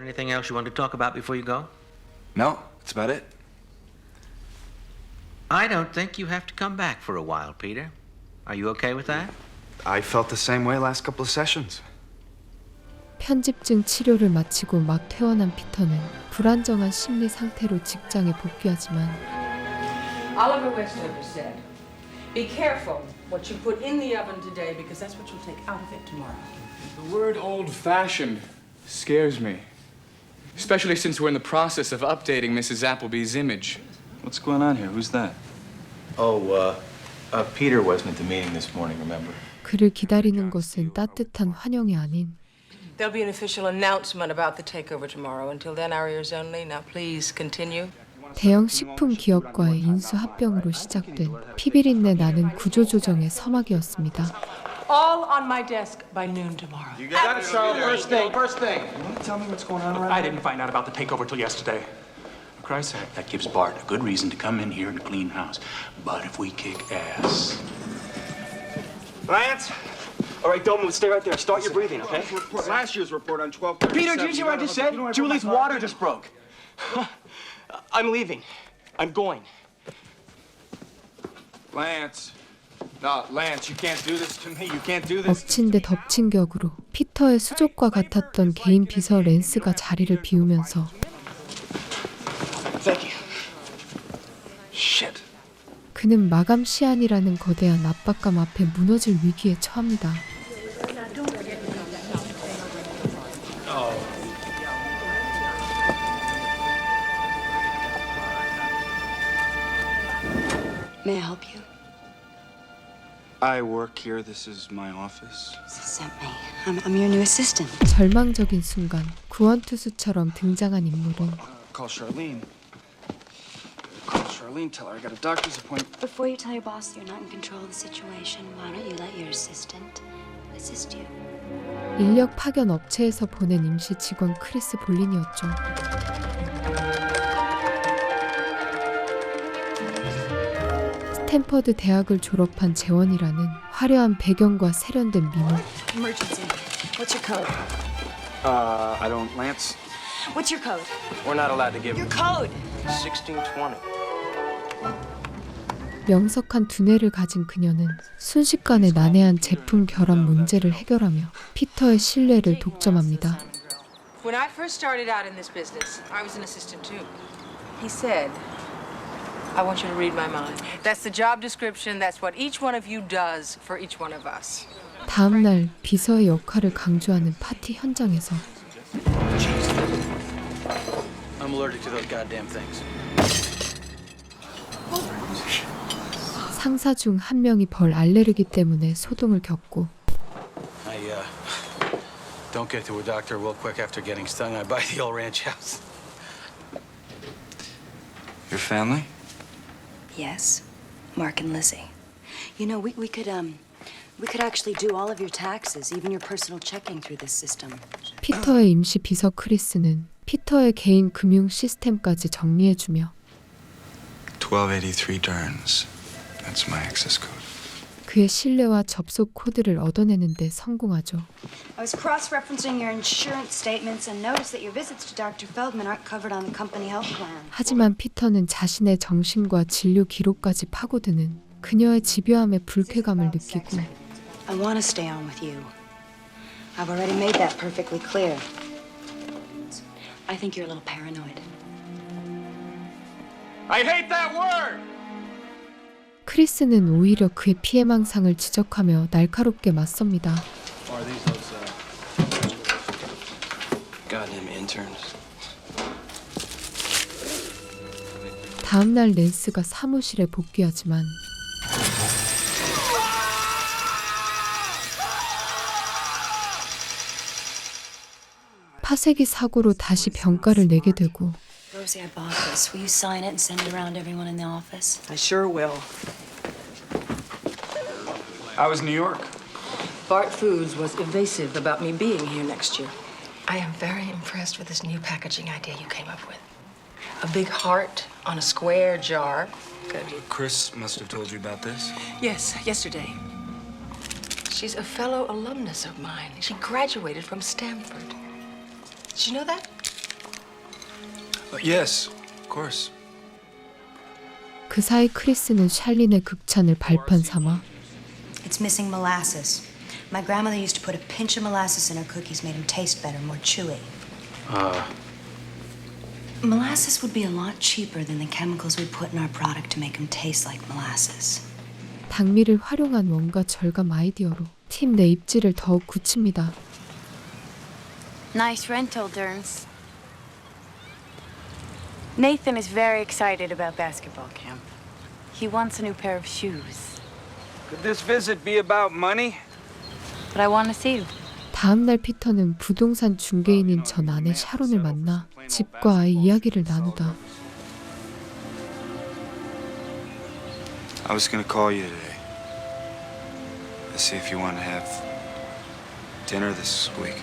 Anything else you want to talk about before you go? No, that's about it. I don't think you have to come back for a while, Peter. Are you okay with that? I felt the same way last couple of sessions. 편집증 치료를 마치고 막 퇴원한 피터는 불안정한 심리 상태로 직장에 복귀하지만 Oliver Westover said, "Be careful what you put in the oven today because that's what you'll take out of it tomorrow." The word old-fashioned scares me, especially since we're in the process of updating Mrs. Appleby's image. What's going on here? Who's that? Peter wasn't at the meeting this morning, remember? 그를 기다리는 것은 따뜻한 환영이 아닌 There'll be an official announcement about the takeover tomorrow. Until then, our ears only. Now, please continue. 대형 식품 기업과의 인수 합병으로 시작된 피비린내 나는 구조조정의 서막이었습니다. All on my desk by noon tomorrow. You got it, Charlotte. First thing. You want to tell me what's going on around I here? didn't find out about the takeover till yesterday. For Christ's sake. That gives Bart a good reason to come in here and clean house. But if we kick ass... Lance? All right, don't move. Stay right there. Start your breathing, okay? Last year's report on 12. Peter, did you hear what I just said? Julie's water just broke. I'm leaving. I'm going. Lance. No, Lance, you can't do this to me. You can't do this. 엎친 데 덮친 격으로 피터의 수족과 같았던 개인 비서 랜스가 자리를 비우면서 Thank you. Shit. 그는 마감 시한이라는 거대한 압박감 앞에 무너질 위기에 처합니다. May I help you? I work here. This is my office. Sent me. I'm your new assistant. 절망적인 순간 구원투수처럼 등장한 인물은 Call Charlene. Call Charlene. Tell her I got a doctor's appointment. Before you tell your boss you're not in control of the situation, why don't you let your assistant assist you? 인력 파견 업체에서 보낸 임시 직원 크리스 볼린이었죠. 스탠퍼드 대학을 졸업한 재원이라는 화려한 배경과 세련된 미모. Emergency. What's your code? I don't, Lance. What's your code? We're not allowed to give Your code! 1620. 명석한 두뇌를 가진 그녀는 순식간에 난해한 제품 결합 문제를 해결하며 피터의 신뢰를 독점합니다. When I first started out in this business, I was an assistant too. He said, I want you to read my mind. That's the job description. That's what each one of you does for each one of us. 다음 날 비서의 역할을 강조하는 파티 현장에서 I'm allergic to those goddamn things. 상사 중 한 명이 벌 알레르기 때문에 소동을 겪고 I don't get to a doctor real quick after getting stung. I buy the old ranch house. Your family? Yes. Mark and Lizzie. You know, we could actually do all of your taxes, even your personal checking through this system. 피터의 임시 비서 크리스는 피터의 개인 금융 시스템까지 정리해주며 1283 Derns. That's my access code. 그의 신뢰와 접속 코드를 얻어내는 데 성공하죠. I was cross-referencing your insurance statements and noticed that your visits to Dr. Feldman aren't covered on the company health plan. 하지만 피터는 자신의 정신과 진료 기록까지 파고드는 그녀의 집요함에 불쾌감을 느끼고 I want to stay on with you. I've already made that perfectly clear. I think you're a little paranoid. I hate that word! 크리스는 오히려 그의 피해망상을 지적하며 날카롭게 맞섭니다. Are these those goddamn interns? 다음 날 랜스가 사무실에 복귀하지만 파쇄기 사고로 다시 병가를 내게 되고 Rosie, I bought this. Will you sign it and send it around to everyone in the office? I sure will. I was in New York. Bart Foods was evasive about me being here next year. I am very impressed with this new packaging idea you came up with. A big heart on a square jar. Good. Chris must have told you about this. Yes, yesterday. She's a fellow alumnus of mine. She graduated from Stanford. Did you know that? Yes, of course. 그 사이 크리스는 샬린의 극찬을 발판 삼아 It's missing molasses. My grandmother used to put a pinch of molasses in her cookies, made them taste better, more chewy. Molasses would be a lot cheaper than the chemicals we put in our product to make them taste like molasses. 당미를 활용한 원가 절감 아이디어로 팀 내 입지를 더욱 굳힙니다. Nice rental, Derms. Nathan is very excited about basketball camp. He wants a new pair of shoes. Could this visit be about money? But I want to see you. 다음 날 피터는 부동산 중개인인 전 아내 샤론을 만나 집과 아이 이야기를 나누다 I was gonna call you today to see if you want to have dinner this week.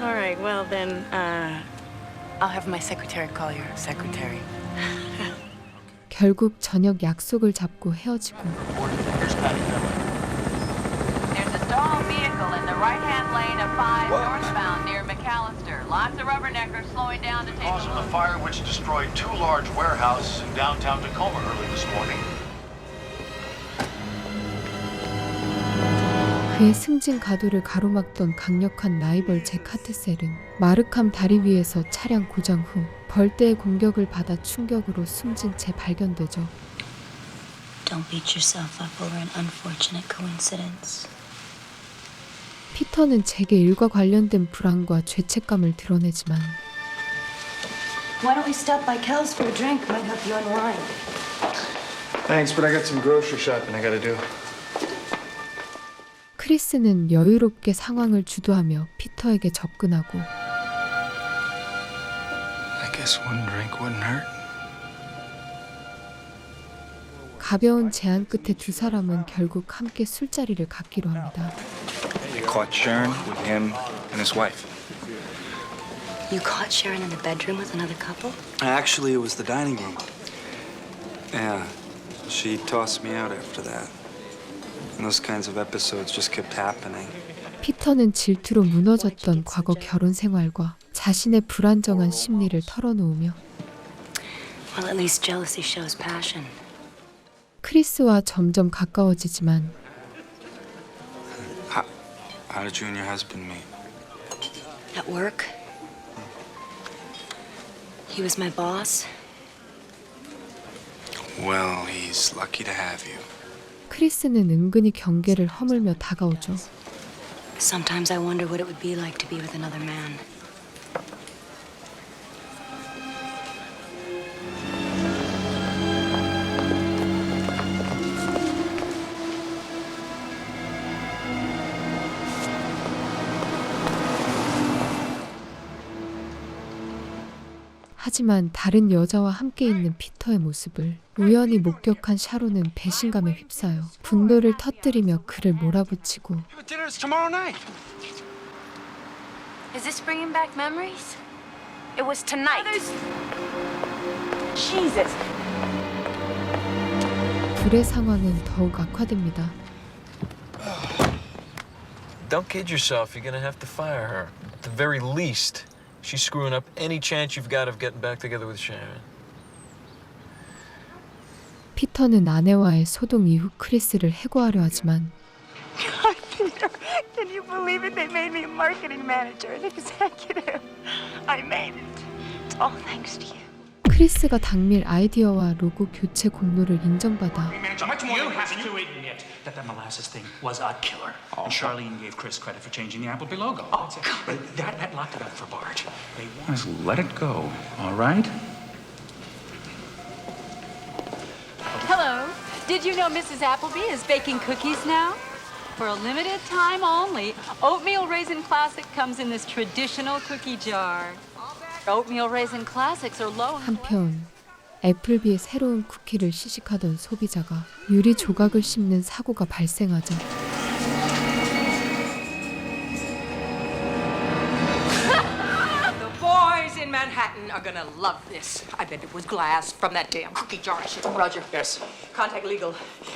All right, well then, I'll have my secretary call your secretary. 결국 저녁 약속을 잡고 헤어지고 There's a stalled vehicle in the right-hand lane of 5 northbound near McAllister. Lots of rubberneckers slowing down to take a Cause of look. the fire which destroyed 2 large warehouses in downtown Tacoma early this morning. 그의 승진 가도를 가로막던 강력한 라이벌 잭 하트셀은 마르캄 다리 위에서 차량 고장 후 벌떼의 공격을 받아 충격으로 숨진 채 발견되죠. Don't beat yourself up over an unfortunate coincidence. 피터는 잭의 일과 관련된 불안과 죄책감을 드러내지만 Why don't we stop by Kel's for a drink? Might help you unwind. Thanks, but I got some grocery shopping I gotta do. 크리스는 여유롭게 상황을 주도하며 피터에게 접근하고 I guess one drink wouldn't hurt. 가벼운 제안 끝에 두 사람은 결국 함께 술자리를 갖기로 합니다. I caught Sharon with him and his wife. You caught Sharon in the bedroom with another couple? Actually, it was the dining room. Yeah, she tossed me out after that. And those kinds of episodes just kept happening. 피터는 질투로 무너졌던 과거 결혼 생활과 자신의 불안정한 심리를 털어놓으며 Well, at least jealousy shows passion. 크리스와 점점 가까워지지만 How did you and your husband meet? At work, he was my boss. Well, he's lucky to have you. 크리스는 은근히 경계를 허물며 다가오죠. Sometimes I wonder what it would be like to be with another man. 하지만 다른 여자와 함께 있는 피터의 모습을 우연히 목격한 샤론은 배신감에 휩싸여 분노를 터뜨리며 그를 몰아붙이고 Dinner's tomorrow night. Is this bringing back memories? It was tonight. Jesus. 둘의 상황은 더욱 악화됩니다. Don't kid yourself. You're gonna have to fire her. At the very least, she's screwing up any chance you've got of getting back together with Sharon. 피터는 아내와의 소동 이후 크리스를 해고하려 하지만 Peter, can you believe it? They made me a marketing manager, an executive. I made it. It's all thanks to you. 크리스가 당밀 아이디어와 로고 교체 공로를 인정받아 You have to admit that the molasses thing was a killer. And Charlene gave Chris credit for changing the Appleby logo. Oh, God. That locked it up for Bart. Just let it go, all right? Hello. Did you know Mrs. Appleby is baking cookies now? For a limited time only, Oatmeal Raisin Classic comes in this traditional cookie jar. Oatmeal Raisin Classics are low in 한편 애플비의 새로운 쿠키를 시식하던 소비자가 유리 조각을 씹는 사고가 발생하자 The boys in Manhattan are gonna love this. I bet it was glass from that damn cookie jar shit. Roger. Yes. Contact legal.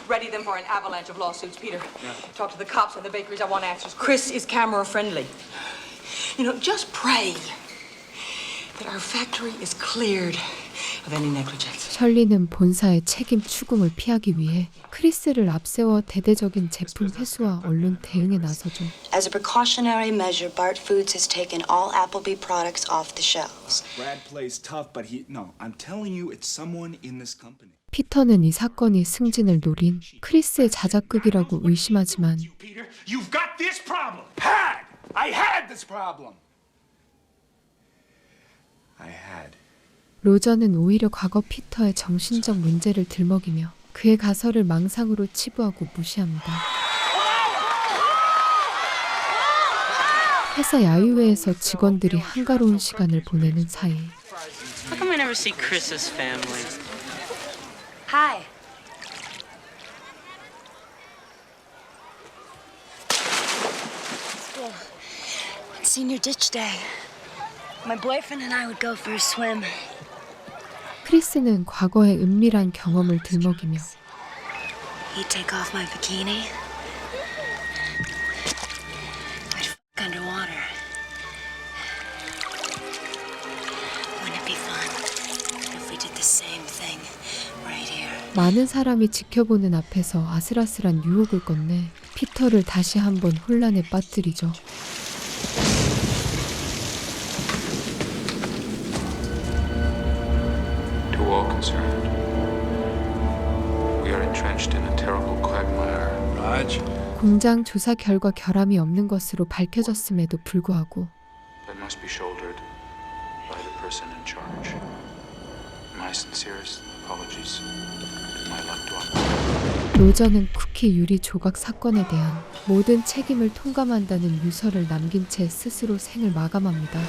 Ready them for an avalanche of lawsuits, Peter. Talk to the cops and the bakeries. I want answers. Chris is camera friendly. You know, just pray that our factory is cleared of any negligence. 셜리는 본사의 책임 추궁을 피하기 위해 크리스를 앞세워 대대적인 제품 회수와 언론 대응에 나서죠. As a precautionary measure, Bart Foods has taken all Applebee products off the shelves. Brad plays tough, but I'm telling you, it's someone in this company. 피터는 이 사건이 승진을 노린 크리스의 자작극이라고 의심하지만 Peter, you've got this problem. I had this problem. I had. 로저는 오히려 과거 피터의 정신적 문제를 들먹이며 그의 가설을 망상으로 치부하고 무시합니다. 회사 야유회에서 직원들이 한가로운 시간을 보내는 사이 How come I never see Chris's family? Hi. It's senior ditch day. My boyfriend and I would go for a swim. 크리스는 과거의 은밀한 경험을 들먹이며 He'd take off my bikini. I'd f*** underwater. Wouldn't it be fun if we did the same thing right here? 많은 사람이 지켜보는 앞에서 아슬아슬한 유혹을 건네 피터를 다시 한번 혼란에 빠뜨리죠. To all concerned, we are entrenched in a terrible quagmire. Raj? 공장 조사 결과 결함이 없는 것으로 밝혀졌음에도 불구하고 That must be shouldered by the person in charge. My sincerest apologies to my loved one. 로저는 쿠키 유리 조각 사건에 대한 모든 책임을 통감한다는 유서를 남긴 채 스스로 생을 마감합니다.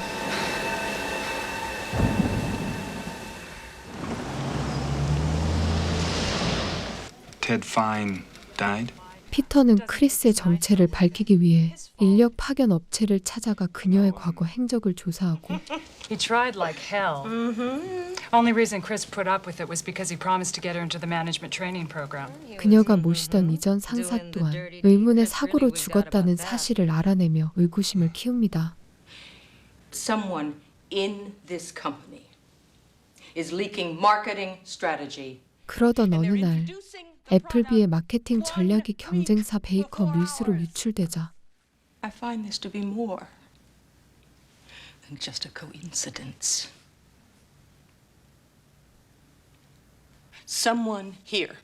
Ted Fine died? 피터는 크리스의 정체를 밝히기 위해 인력 파견 업체를 찾아가 그녀의 과거 행적을 조사하고 He tried like hell. Only reason Chris put up with it was because he promised to get her into the management training program. 그녀가 모시던 이전 상사 또한 의문의 사고로 죽었다는 사실을 알아내며 의구심을 키웁니다. Someone in this company is leaking marketing strategy. 그러던 어느 날 애플비의 마케팅 전략이 경쟁사 베이커 밀스로 유출되자 I find this to be more than just a coincidence. Someone here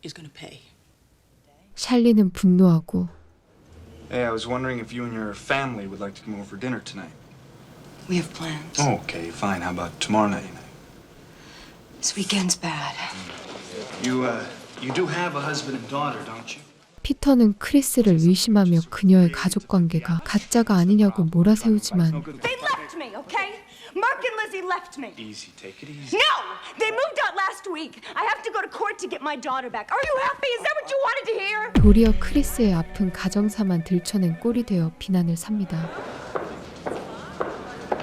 is going to pay. 샬리는 분노하고 Hey, I was wondering if you and your family would like to come over for dinner tonight. We have plans. Okay, fine. How about tomorrow night? This weekend's bad. You do have a husband and daughter, don't you? 피터는 크리스를 의심하며 그녀의 가족 관계가 가짜가 아니냐고 몰아세우지만 They left me, okay? Mark and Lizzie left me. Easy, take it easy. No! They moved out last week. I have to go to court to get my daughter back. Are you happy? Is that what you wanted to hear? 도리어 크리스의 아픈 가정사만 들춰낸 꼴이 되어 비난을 삽니다.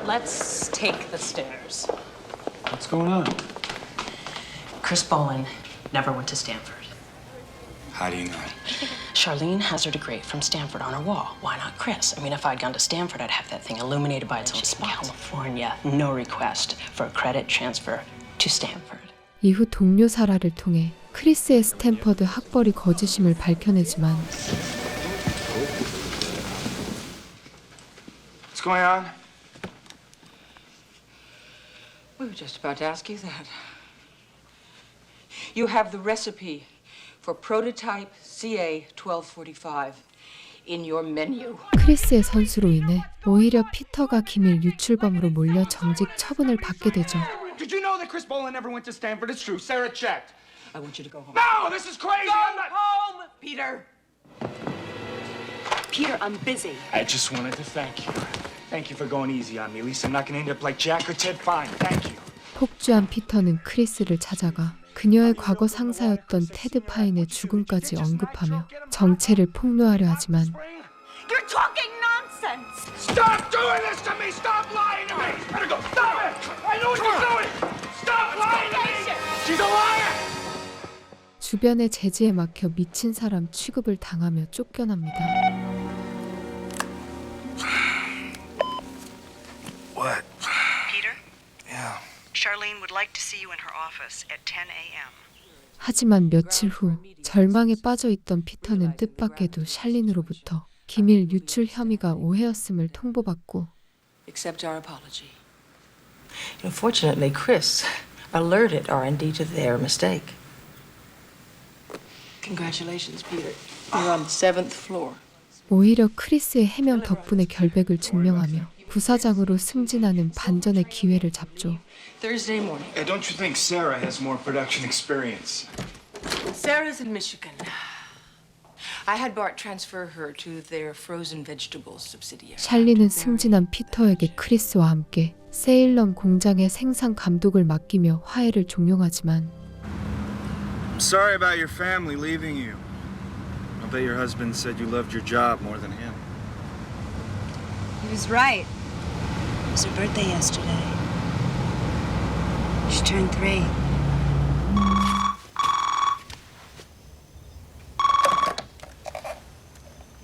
Let's take the stairs. What's going on? Chris Bowen never went to Stanford. How do you know? Charlene has her degree from Stanford on her wall. Why not Chris? I mean, if I'd gone to Stanford, I'd have that thing illuminated by its own spot. California, no request for a credit transfer to Stanford. 이후 동료 사라를 통해 크리스의 스탠퍼드 학벌이 거짓임을 밝혀내지만 What's going on? We were just about to ask you that. You have the recipe for prototype CA-1245 in your menu. 크리스의 선수로 인해 오히려 피터가 기밀 유출범으로 몰려 정직 처분을 받게 되죠. Did you know that Chris Boland never went to Stanford? It's true. Sarah checked. I want you to go home. No, this is crazy. Go I'm not... home, Peter. Peter, I'm busy. I just wanted to thank you. Thank you for going easy on me. At least I'm not going to end up like Jack or Ted Fine. Thank you. 폭주한 피터는 크리스를 찾아가 그녀의 과거 상사였던 테드 파인의 죽음까지 언급하며 정체를 폭로하려 하지만 You're talking nonsense. Stop doing this to me! Stop lying to me! Better go! Stop it! I know what you're doing! Stop lying to me! She's a liar! 주변의 제지에 막혀 미친 사람 취급을 당하며 쫓겨납니다. What? Peter? Yeah. Charlene would like to see you in her office at 10 a.m. 하지만 며칠 후 절망에 빠져 있던 피터는 뜻밖에도 샬린으로부터 기밀 유출 혐의가 오해였음을 통보받고 Accept our apology. Fortunately, Chris alerted R&D to their mistake. Congratulations, Peter. You're on the 7th floor. 오히려 크리스의 해명 덕분에 결백을 증명하며 부사장으로 승진하는 반전의 기회를 잡죠. Thursday morning. Don't you think Sarah has more production experience? Sarah's in Michigan. I had Bart transfer her to their frozen vegetables subsidiary. 샬리는 승진한 피터에게 크리스와 함께 세일럼 공장의 생산 감독을 맡기며 화해를 종용하지만 I'm sorry about your family leaving you. I'll bet your husband said you loved your job more than him. He was right. It was her birthday yesterday. She turned 3.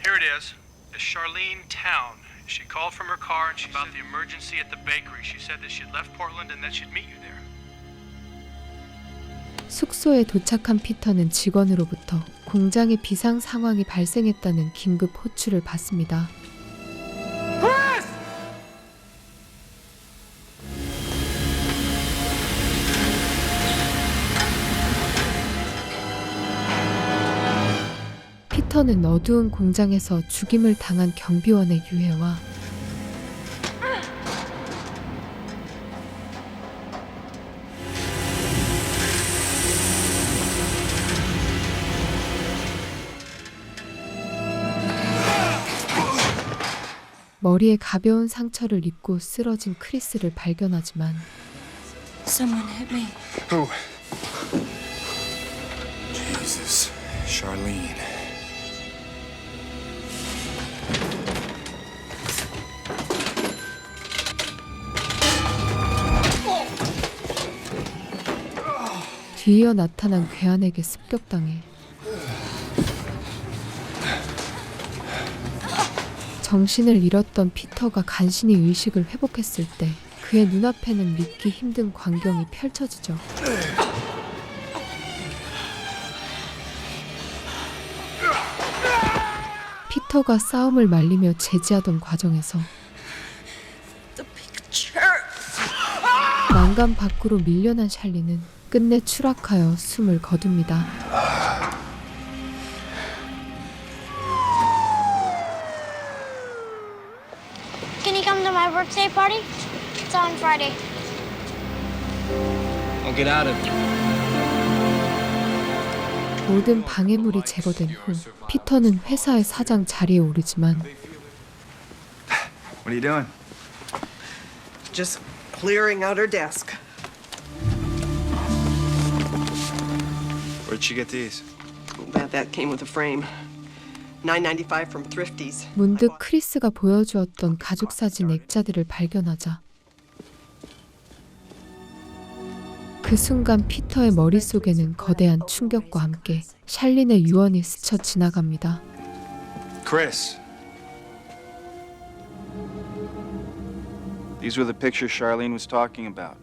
Here it is. It's Charlene Town. She called from her car and she about the emergency at the bakery. She said that she'd left Portland and that she'd meet you there. 숙소에 도착한 피터는 직원으로부터 공장에 비상 상황이 발생했다는 긴급 호출을 받습니다. 피터는 어두운 공장에서 죽임을 당한 경비원의 유해와 머리에 가벼운 상처를 입고 쓰러진 크리스를 발견하지만 Someone hit me. Who? Jesus, Charlene. 뒤이어 나타난 괴한에게 습격당해 정신을 잃었던 피터가 간신히 의식을 회복했을 때 그의 눈앞에는 믿기 힘든 광경이 펼쳐지죠. 피터가 싸움을 말리며 제지하던 과정에서 난간 밖으로 밀려난 샬리는 끝내 추락하여 숨을 거둡니다. Can you come to my birthday party? It's on Friday. I'll get out of here. 모든 방해물이 제거된 후 피터는 회사의 사장 자리에 오르지만 What are you doing? Just clearing out her desk. Where'd she get these? That came with a frame. $9.95 from Thrifties. 문득 크리스가 보여주었던 가족사진 액자들을 발견하자 그 순간 피터의 머릿속에는 거대한 충격과 함께 샬린의 유언이 스쳐 지나갑니다. Chris. These were the pictures Charlene was talking about.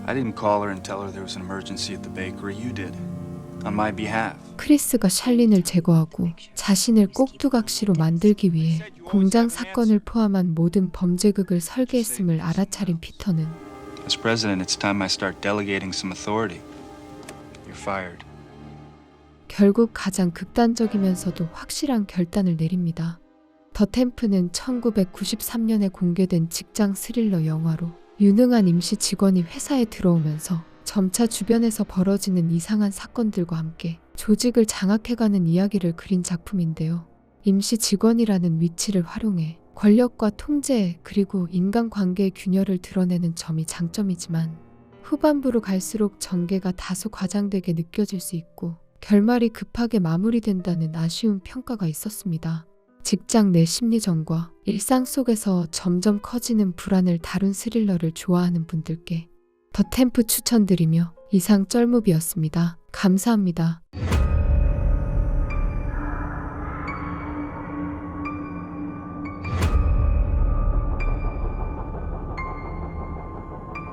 I didn't call her and tell her there was an emergency at the bakery. You did. On my behalf. 크리스가 샬린을 제거하고 자신을 꼭두각시로 만들기 위해 공장 사건을 포함한 모든 범죄극을 설계했음을 알아차린 피터는 As president, it's time I start delegating some authority. You're fired. 결국 가장 극단적이면서도 확실한 결단을 내립니다. 더 템프는 1993년에 공개된 직장 스릴러 영화로 유능한 임시 직원이 회사에 들어오면서 점차 주변에서 벌어지는 이상한 사건들과 함께 조직을 장악해가는 이야기를 그린 작품인데요. 임시 직원이라는 위치를 활용해 권력과 통제 그리고 인간관계의 균열을 드러내는 점이 장점이지만 후반부로 갈수록 전개가 다소 과장되게 느껴질 수 있고 결말이 급하게 마무리된다는 아쉬운 평가가 있었습니다. 직장 내 심리전과 일상 속에서 점점 커지는 불안을 다룬 스릴러를 좋아하는 분들께 더 템프 추천드리며 이상 쩔무비였습니다. 감사합니다.